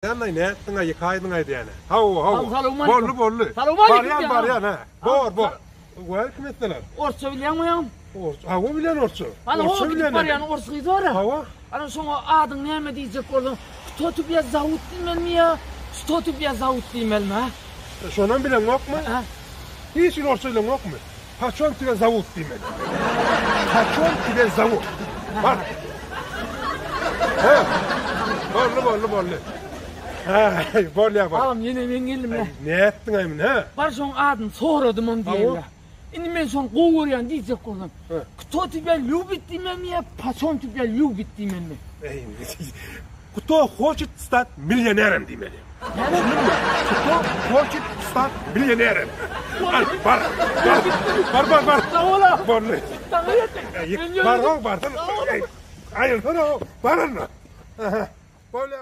Yanay ne? Tına yıkaydın aydı yani. Havu. Bollu. Baryan ha. Bor. Var kim ettiler? Orça bilen mi? Havu bilen orça. Orça bilen. Baryan orçaydı var ya. Hava. Ana sonra adın neyme diyecek oğlum. Tutup ya zavut değil mi ya? Tutup ya zavut değil mi ha? Şonan bilen yok mu? Hiç orça bilen yok mu? Paçon tüve zavut değil mi? Paçon tüve zavut. Bak. He. Bollu. Bol ya bak. Ağam yine ben geldim ya. Ne ettin ayımın ha? Var son adın soradım onu diyeyim ya. Şimdi ben son kovuyan diyecek oğlum. Kto тебе любит değil mi ya? Paçon тебя любит değil mi? Кто хочет стать миллионером demeli. Кто хочет стать миллионером. Бар. Sağola. Bollu. Var. Ayın sana barın. Bol ya.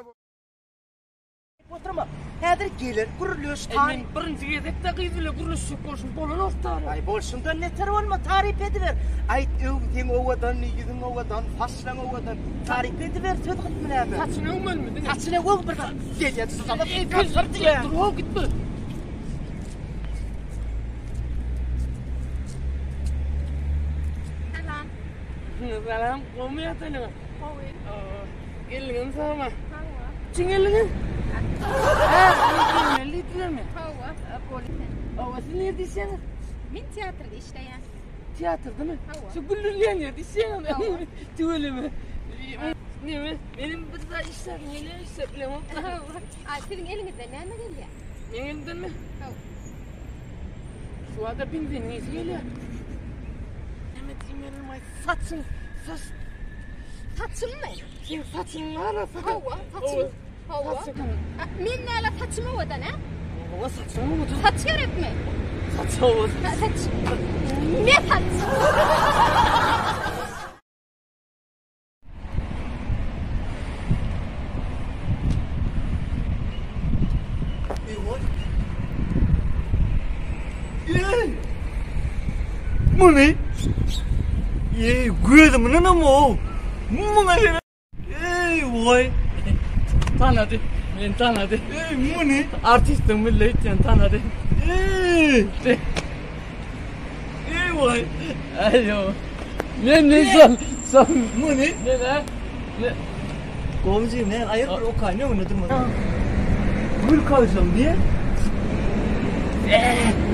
Oturma. Häzir gelir, guruluş, tarih. Birinci gedekde kıydılı kuruluş bolsun bolun ortağım. Ay bolsun da ne ter olma, tarif ediver. Ayt öwten owadan, yüzün owadan, faşlan owadan, tarif ediver, söz gitmeli. Saçını ömülmedin. Saçını ol bir da. Gel sana bir Kız diye dur gitme. Selam, komaya tanıma. Gelin sama. Çingelin. Litre mi? Hava, polisen. Havası neredeyse? Min tiyatroda işleyen. Tiyatro değil mi? Hava. Şu güllürleyen yerdeyse. Tüveli mi? Ne mi? Benim burada işler, neler işler bilemem. Ay, senin elinizde ne geliyor? Ne elimden mi? Hava. Şu anda bindin, neyse geliyor. Evet, yemeğim ay saçın, Saçım mı? Sen saçın var arası. Hava, saçım. Hava. Min ne ala saçımı oda ne? Hava saçın mı oldu? Saç yarıp mı? Saç oldu. Saç. Ne saç? Bu ne? Güyedim ne mo? Bu ne? Vay. Tanıdı. Ben tanıdı. Bu ne? Artistim milletten tanıdı. Vay. Alo. Ne son. Bu ne? Ne? Komşum ne? Ayır bir o kaynıyor mu nedir mi? Gül kalacağım diye.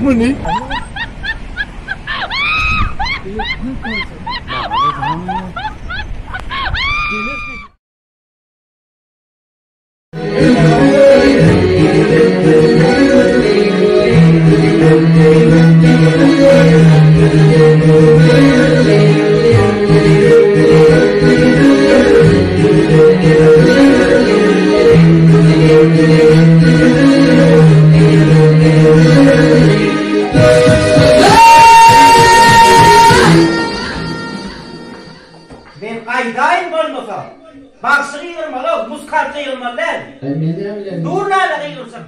Bu ne? Gül kalacağım. Ben aydayım olmasam. Baksı yığılmalı, buz kartı yığılmalı. Dur nerede yığılsak?